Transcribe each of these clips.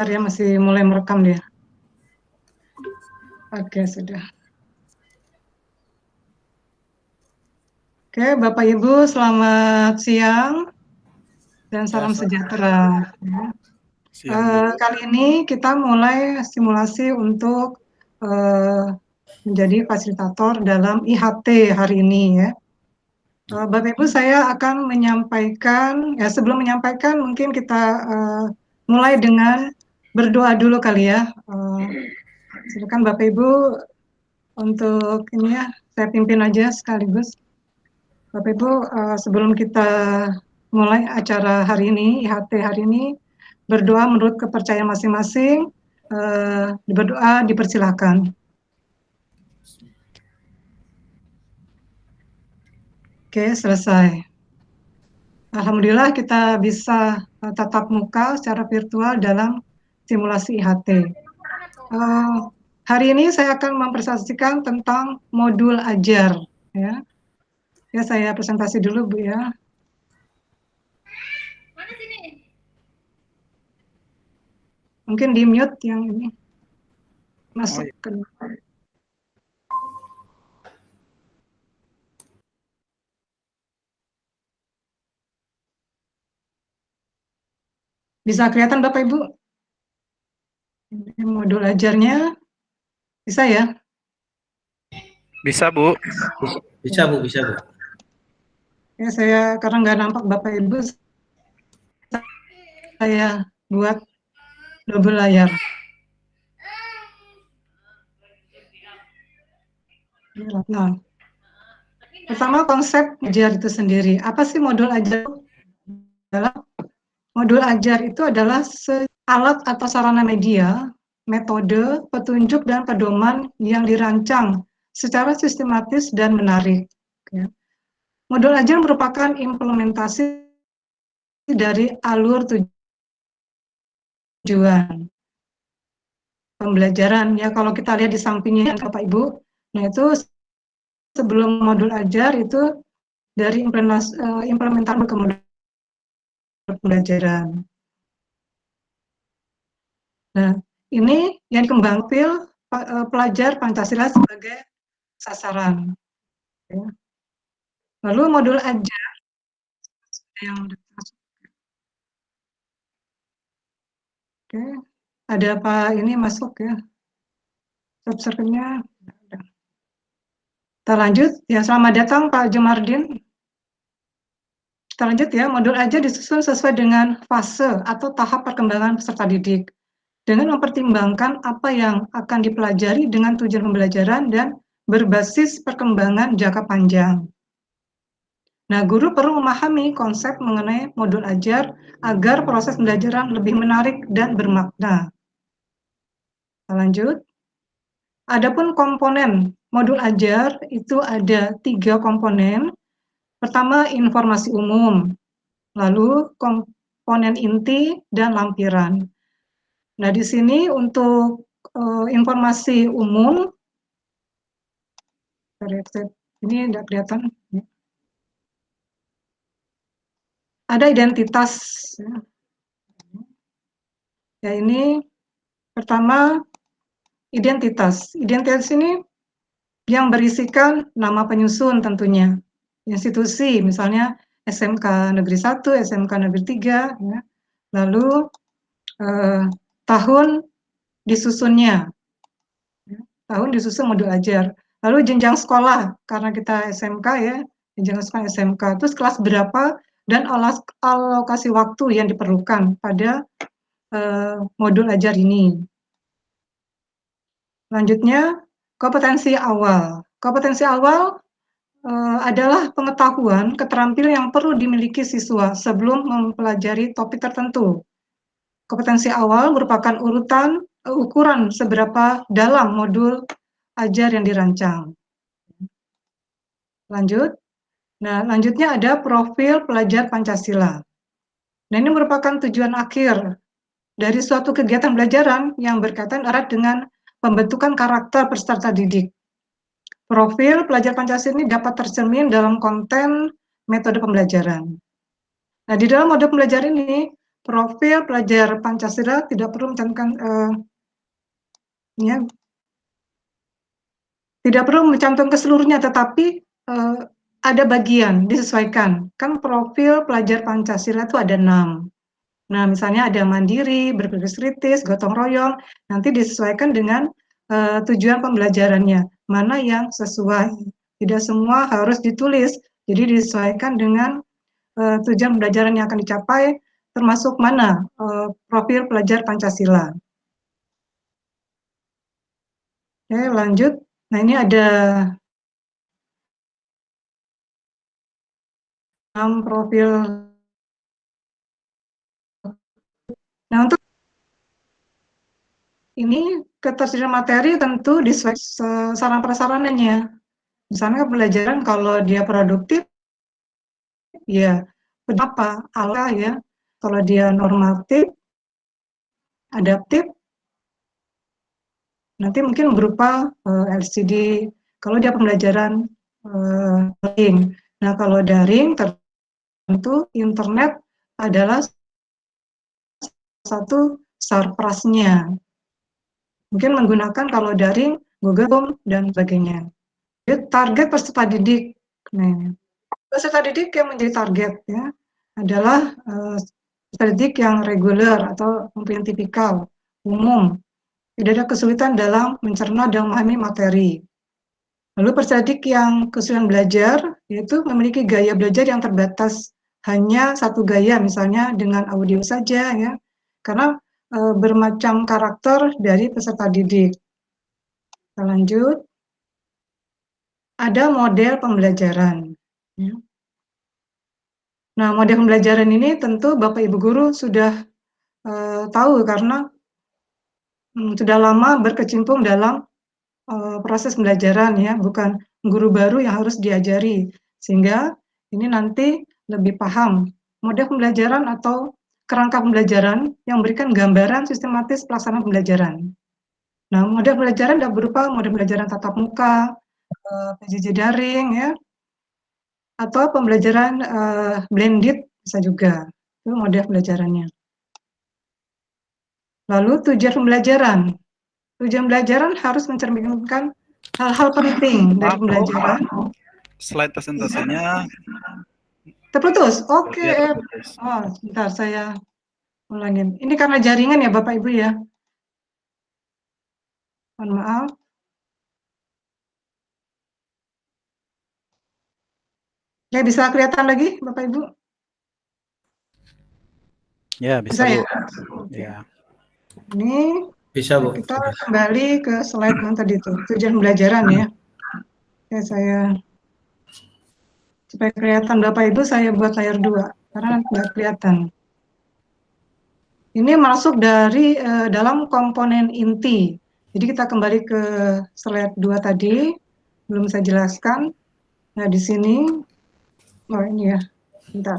Ya, masih mulai merekam dia. Oke, sudah. Oke, Bapak Ibu, selamat siang dan salam sejahtera. Kali ini kita mulai simulasi untuk menjadi fasilitator dalam IHT hari ini ya. Bapak Ibu, saya akan menyampaikan, ya sebelum menyampaikan mungkin kita mulai dengan berdoa dulu kali ya. Silakan Bapak Ibu untuk ini ya, saya pimpin aja sekaligus. Bapak Ibu, sebelum kita mulai acara hari ini, IHT hari ini, berdoa menurut kepercayaan masing-masing, berdoa dipersilahkan. Oke, selesai. Alhamdulillah kita bisa tatap muka secara virtual dalam simulasi IHT. Hari ini saya akan mempresentasikan tentang modul ajar. Ya, saya presentasi dulu Bu ya. Mungkin di mute yang ini masuk ke. Bisa kelihatan Bapak Ibu? Ini modul ajarnya bisa ya? Bisa Bu. Bisa Bu, bisa Bu. Ya, saya karena nggak nampak Bapak Ibu, saya buat double layar. Nah, pertama konsep ajar itu sendiri. Apa sih modul ajar? Modul ajar itu adalah alat atau sarana media, metode, petunjuk, dan pedoman yang dirancang secara sistematis dan menarik. Modul ajar merupakan implementasi dari alur tujuan pembelajaran. Ya, kalau kita lihat di sampingnya Bapak Ibu, nah itu sebelum modul ajar itu dari implementasi ke modul pembelajaran. Nah, ini yang dikembangkan pelajar Pancasila sebagai sasaran. Ya. Lalu modul ajar yang oke, ada apa ini masuk ya? Subservernya. Kita lanjut ya. Selamat datang Pak Jumardin. Kita lanjut ya. Modul ajar disusun sesuai dengan fase atau tahap perkembangan peserta didik dengan mempertimbangkan apa yang akan dipelajari dengan tujuan pembelajaran dan berbasis perkembangan jangka panjang. Nah, guru perlu memahami konsep mengenai modul ajar agar proses pembelajaran lebih menarik dan bermakna. Kita lanjut. Adapun komponen modul ajar itu ada 3 komponen. Pertama, informasi umum, lalu komponen inti dan lampiran. Nah, di sini untuk informasi umum, ini tidak kelihatan. Ada identitas. Ya, ini pertama identitas. Identitas ini yang berisikan nama penyusun tentunya. Institusi, misalnya SMK Negeri 1, SMK Negeri 3, ya. Lalu tahun disusunnya. Ya. Tahun disusun modul ajar. Lalu jenjang sekolah, karena kita SMK ya, jenjang sekolah SMK. Terus kelas berapa dan alokasi waktu yang diperlukan pada modul ajar ini. Selanjutnya, kompetensi awal. Kompetensi awal adalah pengetahuan, keterampilan yang perlu dimiliki siswa sebelum mempelajari topik tertentu. Kompetensi awal merupakan ukuran seberapa dalam modul ajar yang dirancang. Lanjut. Nah, lanjutnya ada profil pelajar Pancasila. Nah, ini merupakan tujuan akhir dari suatu kegiatan pembelajaran yang berkaitan erat dengan pembentukan karakter peserta didik. Profil pelajar Pancasila ini dapat tercermin dalam konten metode pembelajaran. Nah, di dalam modul pembelajaran ini profil pelajar Pancasila tidak perlu mencantumkan ya, tidak perlu mencantumkan seluruhnya, tetapi ada bagian disesuaikan. Kan profil pelajar Pancasila itu ada 6. Nah, misalnya ada mandiri, berpikir kritis, gotong royong, nanti disesuaikan dengan tujuan pembelajarannya, mana yang sesuai. Tidak semua harus ditulis, jadi disesuaikan dengan tujuan pembelajaran yang akan dicapai, termasuk mana profil pelajar Pancasila. Oke, lanjut. Nah, ini ada 6 profil. Nah, untuk ini ketersediaan materi tentu disesuaikan sarana prasarananya. Misalnya pembelajaran kalau dia produktif, ya apa ala ya. Kalau dia normatif, adaptif, nanti mungkin berupa LCD. Kalau dia pembelajaran daring. Nah, kalau daring tentu internet adalah satu sarprasnya. Mungkin menggunakan kalau daring Google Home dan sebagainya. Jadi, target peserta didik. Nah, peserta didik yang menjadi target ya adalah peserta didik yang reguler atau mempunyai tipikal umum, tidak ada kesulitan dalam mencerna dan memahami materi. Lalu peserta didik yang kesulitan belajar yaitu memiliki gaya belajar yang terbatas, hanya satu gaya, misalnya dengan audio saja ya, karena bermacam karakter dari peserta didik. Kita lanjut. Ada model pembelajaran. Ya. Nah, model pembelajaran ini tentu Bapak Ibu Guru sudah tahu karena sudah lama berkecimpung dalam proses pembelajaran ya, bukan guru baru yang harus diajari. Sehingga ini nanti lebih paham model pembelajaran atau kerangka pembelajaran yang memberikan gambaran sistematis pelaksanaan pembelajaran. Nah, model pembelajaran dapat berupa model pembelajaran tatap muka, PJJ daring ya, atau pembelajaran blended bisa juga. Itu model pembelajarannya. Lalu tujuan pembelajaran. Tujuan pembelajaran harus mencerminkan hal-hal penting dari pembelajaran. Slide presentasinya terputus. Oke. Ya, terputus. Oh, sebentar saya ulangin. Ini karena jaringan ya Bapak Ibu ya. Mohon maaf. Ya, bisa kelihatan lagi Bapak Ibu? Ya, bisa, Bu. Ya? Ya. Ini Bisa, Bu. kita kembali ke slide yang tadi itu, tujuan pembelajaran ya. Oke, saya supaya kelihatan Bapak Ibu saya buat layar 2 karena nggak kelihatan. Ini masuk dari dalam komponen inti. Jadi kita kembali ke slide 2 tadi, belum saya jelaskan. Nah, di sini, oh ini ya, bentar.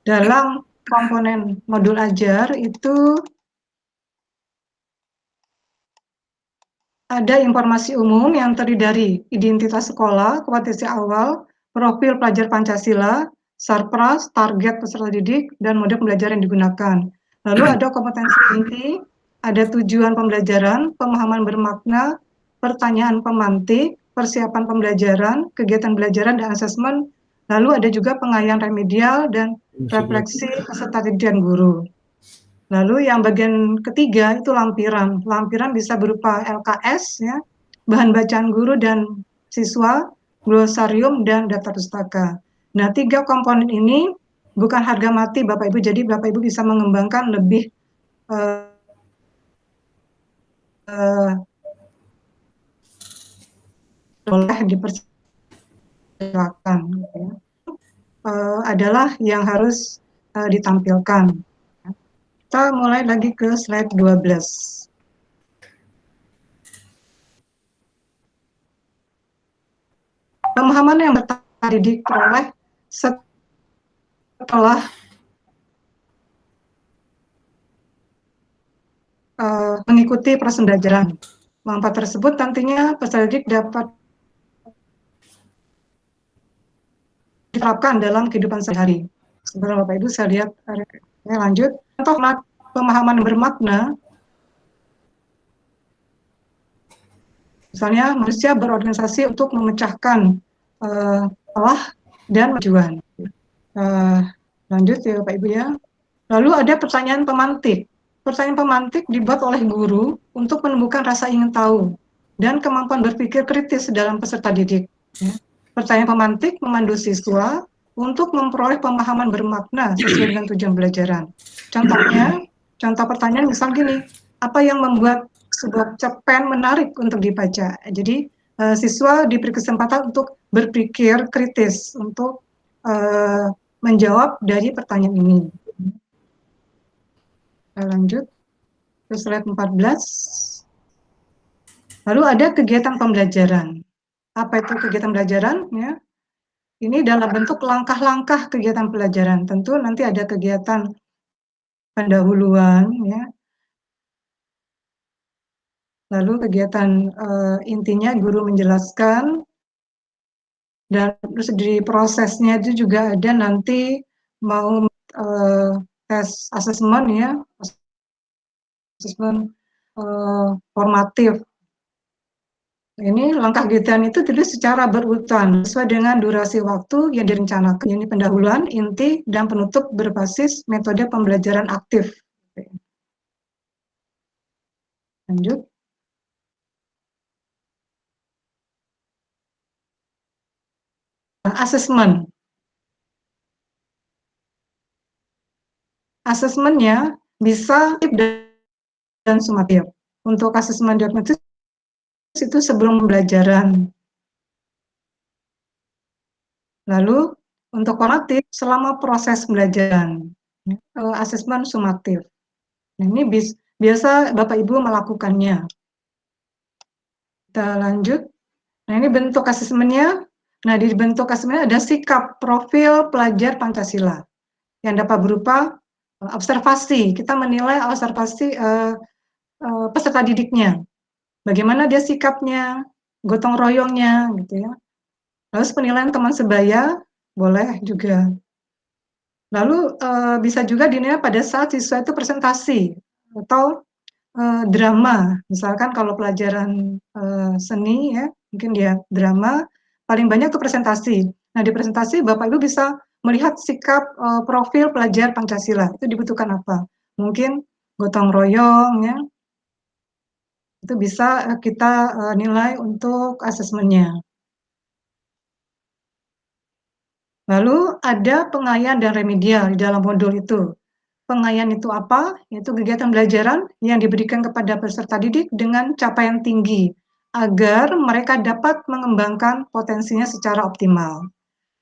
Dalam komponen modul ajar itu ada informasi umum yang terdiri dari identitas sekolah, kompetensi awal, profil pelajar Pancasila, sarpras, target peserta didik, dan model pembelajaran yang digunakan. Lalu ada kompetensi inti, ada tujuan pembelajaran, pemahaman bermakna, pertanyaan pemantik, persiapan pembelajaran, kegiatan belajaran dan asesmen, lalu ada juga pengayaan remedial dan refleksi peserta didik dan guru. Lalu yang bagian ketiga itu lampiran. Lampiran bisa berupa LKS, ya, bahan bacaan guru dan siswa, glosarium, dan data pustaka. Nah, 3 komponen ini bukan harga mati Bapak Ibu, jadi Bapak Ibu bisa mengembangkan lebih boleh dipersilakan. Ya. Adalah yang harus ditampilkan. Kita mulai lagi ke slide 12. Pemahaman yang tadi diperoleh setelah mengikuti proses pembelajaran. Manfaat tersebut nantinya peserta didik dapat diterapkan dalam kehidupan sehari-hari. Sebenarnya Bapak Ibu saya lihat Ya, lanjut. Contoh pemahaman bermakna, misalnya manusia berorganisasi untuk memecahkan masalah dan tujuan. Lanjut ya Bapak Ibu ya. Lalu ada pertanyaan pemantik. Pertanyaan pemantik dibuat oleh guru untuk menumbuhkan rasa ingin tahu dan kemampuan berpikir kritis dalam peserta didik. Ya. Pertanyaan pemantik memandu siswa untuk memperoleh pemahaman bermakna sesuai dengan tujuan belajaran. Contohnya, contoh pertanyaan misal gini, apa yang membuat sebuah cerpen menarik untuk dibaca? Jadi siswa diberi kesempatan untuk berpikir kritis untuk menjawab dari pertanyaan ini. Kita lanjut ke slide 14. Lalu ada kegiatan pembelajaran. Apa itu kegiatan pembelajaran? Ya, ini dalam bentuk langkah-langkah kegiatan pelajaran. Tentu nanti ada kegiatan pendahuluan, ya. Lalu kegiatan intinya guru menjelaskan, dan terus di prosesnya itu juga ada nanti mau tes asesmen ya, asesmen formatif. Ini langkah kegiatan itu ditulis secara berurutan sesuai dengan durasi waktu yang direncanakan. Ini pendahuluan, inti, dan penutup berbasis metode pembelajaran aktif. Lanjut. Asesmen. Asesmennya bisa dan sumatif. Untuk asesmen diagnostis itu sebelum pembelajaran. Lalu untuk formatif selama proses pembelajaran. Asesmen sumatif. Nah, ini biasa Bapak Ibu melakukannya. Kita lanjut. Nah, ini bentuk asesmennya. Nah, di bentuk asesmennya ada sikap profil pelajar Pancasila yang dapat berupa observasi. Kita menilai observasi peserta didiknya. Bagaimana dia sikapnya, gotong royongnya, gitu ya. Lalu penilaian teman sebaya boleh juga. Lalu bisa juga dinilai pada saat siswa itu presentasi atau drama. Misalkan kalau pelajaran seni ya, mungkin dia drama, paling banyak itu presentasi. Nah, di presentasi Bapak Ibu bisa melihat sikap profil pelajar Pancasila. Itu dibutuhkan apa? Mungkin gotong royong ya. Itu bisa kita nilai untuk asesmennya. Lalu ada pengayaan dan remedial di dalam modul itu. Pengayaan itu apa? Yaitu kegiatan belajaran yang diberikan kepada peserta didik dengan capaian tinggi agar mereka dapat mengembangkan potensinya secara optimal.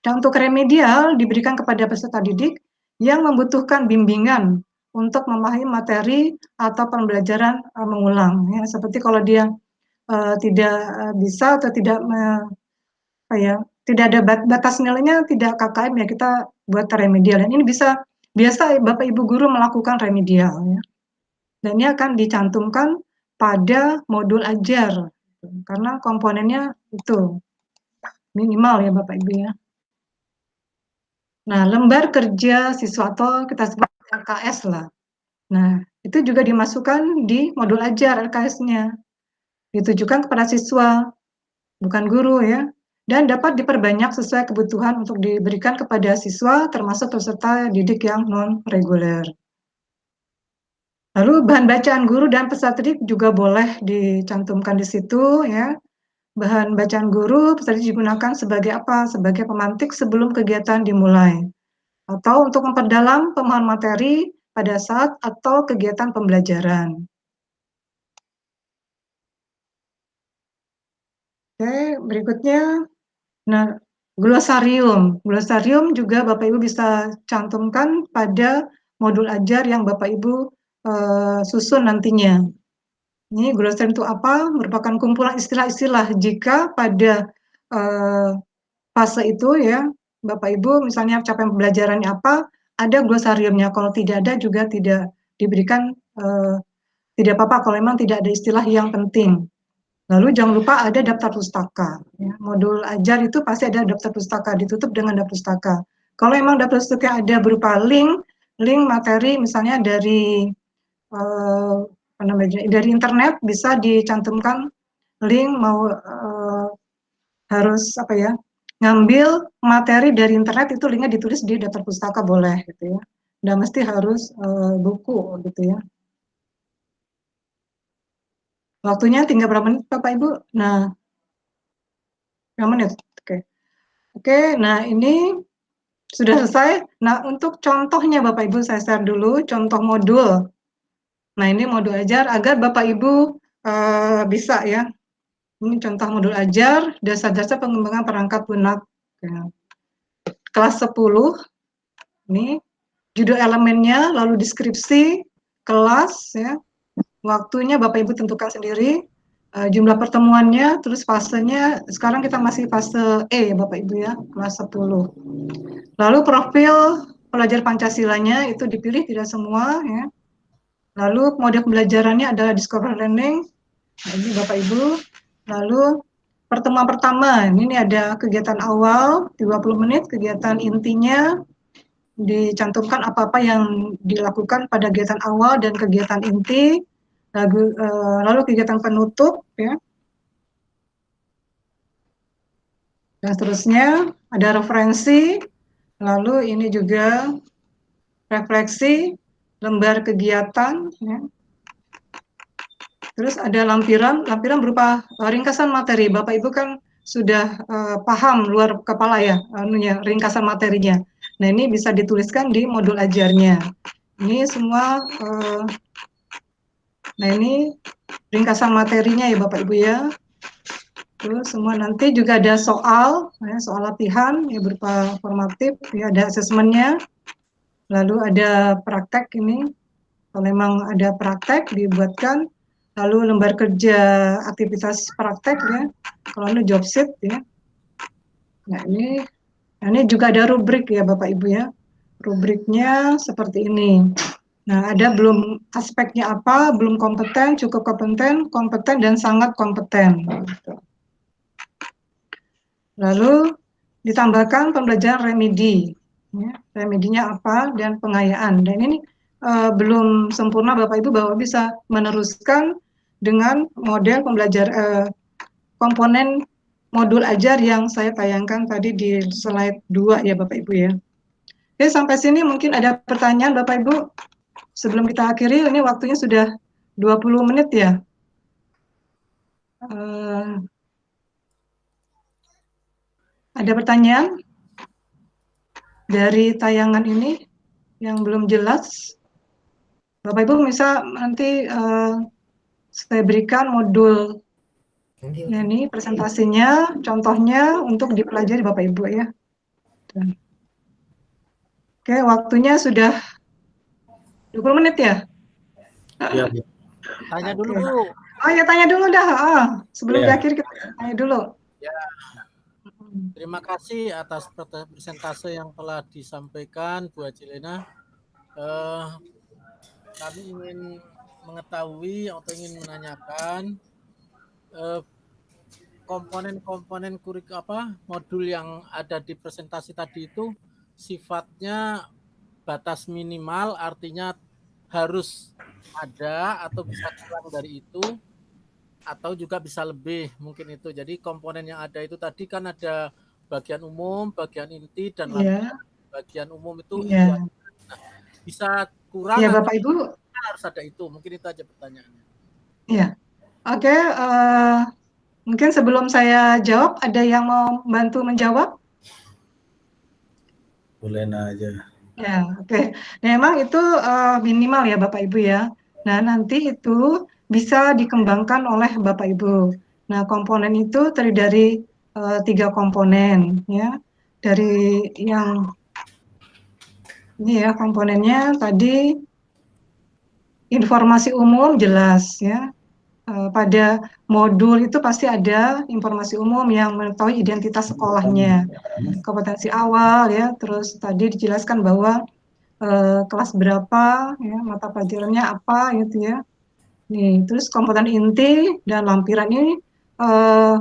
Dan untuk remedial diberikan kepada peserta didik yang membutuhkan bimbingan untuk memahami materi atau pembelajaran mengulang. Ya, seperti kalau dia tidak bisa atau tidak tidak ada batas nilainya, tidak KKM ya kita buat remedial. Dan ini bisa biasa Bapak Ibu guru melakukan remedial ya. Dan ini akan dicantumkan pada modul ajar karena komponennya itu minimal ya Bapak Ibu ya. Nah, lembar kerja siswa atau kita sebut LKS lah. Nah, itu juga dimasukkan di modul ajar LKS-nya. Ditujukan kepada siswa, bukan guru ya. Dan dapat diperbanyak sesuai kebutuhan untuk diberikan kepada siswa termasuk peserta didik yang non-reguler. Lalu bahan bacaan guru dan peserta didik juga boleh dicantumkan di situ ya. Bahan bacaan guru peserta didik digunakan sebagai apa? Sebagai pemantik sebelum kegiatan dimulai. Atau untuk memperdalam pemahaman materi pada saat atau kegiatan pembelajaran. Oke, berikutnya. Nah, glosarium. Glosarium juga Bapak Ibu bisa cantumkan pada modul ajar yang Bapak Ibu susun nantinya. Ini glosarium itu apa? Merupakan kumpulan istilah-istilah jika pada fase itu ya, Bapak Ibu misalnya capaian pembelajarannya apa, ada glosariumnya. Kalau tidak ada juga tidak diberikan, tidak apa-apa kalau memang tidak ada istilah yang penting. Lalu jangan lupa ada daftar pustaka. Ya. Modul ajar itu pasti ada daftar pustaka, ditutup dengan daftar pustaka. Kalau memang daftar pustaka ada berupa link, link materi misalnya dari apa namanya, dari internet bisa dicantumkan link mau harus apa ya, ngambil materi dari internet itu linknya ditulis di daftar pustaka boleh gitu ya. Nggak mesti harus buku gitu ya. Waktunya tinggal berapa menit Bapak Ibu? Nah, berapa menit? Oke. Oke, nah ini sudah selesai. Nah, untuk contohnya Bapak Ibu saya share dulu contoh modul. Nah, ini modul ajar agar Bapak Ibu bisa ya. Ini contoh modul ajar dasar-dasar pengembangan perangkat lunak. Ya. Kelas 10. Ini judul elemennya, lalu deskripsi kelas ya. Waktunya Bapak Ibu tentukan sendiri. Jumlah pertemuannya, terus fasenya, sekarang kita masih fase E Bapak Ibu ya, kelas 10. Lalu profil pelajar Pancasilanya itu dipilih tidak semua ya. Lalu mode pembelajarannya adalah discover learning. Nah, ini Bapak Ibu. Lalu pertemuan pertama, ini ada kegiatan awal 20 menit, kegiatan intinya dicantumkan apa-apa yang dilakukan pada kegiatan awal dan kegiatan inti. Lalu kegiatan penutup ya. Dan seterusnya ada referensi, lalu ini juga refleksi, lembar kegiatan ya. Terus ada lampiran berupa ringkasan materi. Bapak Ibu kan sudah paham luar kepala ya, ringkasan materinya. Nah, ini bisa dituliskan di modul ajarnya. Ini semua nah ini ringkasan materinya ya Bapak Ibu ya. Terus semua nanti juga ada soal, ya, soal latihan ya berupa formatif, ya ada asesmennya. Lalu ada praktek ini, kalau memang ada praktek dibuatkan. Lalu lembar kerja aktivitas praktek ya, kalau ini job sheet ya. Nah ini juga ada rubrik ya Bapak Ibu ya. Rubriknya seperti ini. Nah, ada belum aspeknya apa, belum kompeten, cukup kompeten, kompeten, dan sangat kompeten. Lalu ditambahkan pembelajaran remedi. Ya, remedinya apa, dan pengayaan. Dan ini belum sempurna Bapak Ibu bahwa bisa meneruskan dengan model komponen modul ajar yang saya tayangkan tadi di slide 2 ya Bapak Ibu ya. Oke, sampai sini mungkin ada pertanyaan Bapak Ibu. Sebelum kita akhiri, ini waktunya sudah 20 menit ya. Ada pertanyaan dari tayangan ini yang belum jelas? Bapak Ibu bisa nanti saya berikan modul ini presentasinya, contohnya untuk dipelajari Bapak Ibu ya. Oke, waktunya sudah 20 menit ya? Iya, Tanya dulu, Oke. Bu. Oh ya, tanya dulu dah. Sebelum Iya. diakhiri kita tanya dulu. Ya. Terima kasih atas presentase yang telah disampaikan Bu Ajilena. Kami ingin mengetahui atau ingin menanyakan komponen-komponen modul yang ada di presentasi tadi itu sifatnya batas minimal, artinya harus ada atau bisa kurang dari itu, atau juga bisa lebih mungkin itu. Jadi komponen yang ada itu tadi kan ada bagian umum, bagian inti, dan bagian umum itu nah, bisa kurang ya atau Bapak Ibu harus ada itu. Mungkin itu aja pertanyaannya. ya. Oke, mungkin sebelum saya jawab ada yang mau bantu menjawab? Boleh aja. Ya, oke. Nah, memang itu minimal ya Bapak Ibu ya. Nah, nanti itu bisa dikembangkan oleh Bapak Ibu. Nah, komponen itu terdiri dari 3 komponen ya. Dari yang ini ya komponennya tadi informasi umum jelas ya. Pada modul itu pasti ada informasi umum yang mengetahui identitas sekolahnya, kompetensi awal ya. Terus tadi dijelaskan bahwa kelas berapa, ya, mata pelajarannya apa gitu ya. Nih, terus komponen inti dan lampiran ini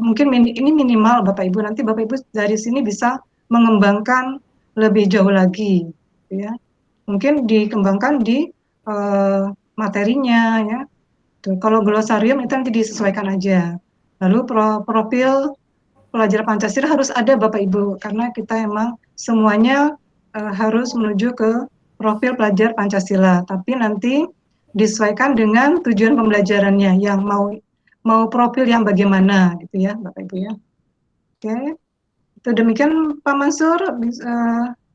mungkin ini minimal Bapak Ibu. Nanti Bapak Ibu dari sini bisa mengembangkan lebih jauh lagi, ya. mungkin dikembangkan di materinya ya. Tuh, kalau glosarium itu nanti disesuaikan aja. Lalu profil pelajar Pancasila harus ada Bapak Ibu, karena kita emang semuanya harus menuju ke profil pelajar Pancasila. Tapi nanti disesuaikan dengan tujuan pembelajarannya, yang mau profil yang bagaimana gitu ya Bapak Ibu ya. Oke, itu demikian Pak Mansur,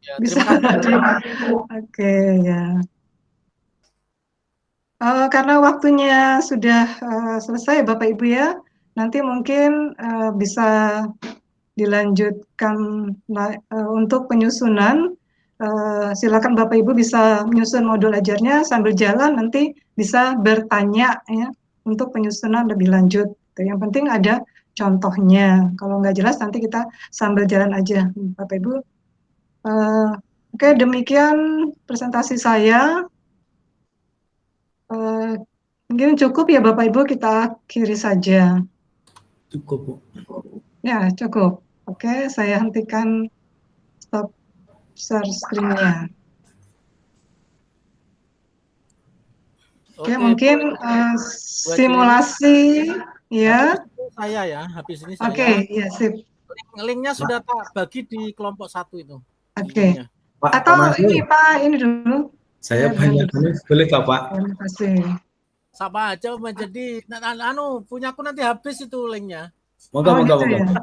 Ya, bisa. terima kasih. Oke ya. Karena waktunya sudah selesai Bapak Ibu ya, nanti mungkin bisa dilanjutkan untuk penyusunan. Silakan Bapak Ibu bisa menyusun modul ajarnya sambil jalan, nanti bisa bertanya ya untuk penyusunan lebih lanjut. Yang penting ada contohnya. Kalau nggak jelas nanti kita sambil jalan aja Bapak Ibu. Oke, demikian presentasi saya. Mungkin cukup ya Bapak Ibu, kita akhiri saja. Cukup, Bu. Ya, cukup. Oke, saya hentikan stop share screen-nya. Oke, mungkin simulasi ya. Saya ya, habis ini saya. Oke, ya sip. Linknya sudah tak bagi di kelompok 1 itu. Oke. Pak, Atau Pak Mansur, ini Pak, ini dulu. saya banyak tulis, boleh nggak, Pak? Terima kasih. Sama aja, jadi punyaku nanti habis itu linknya. Moga, Oh, moga, gitu moga. ya.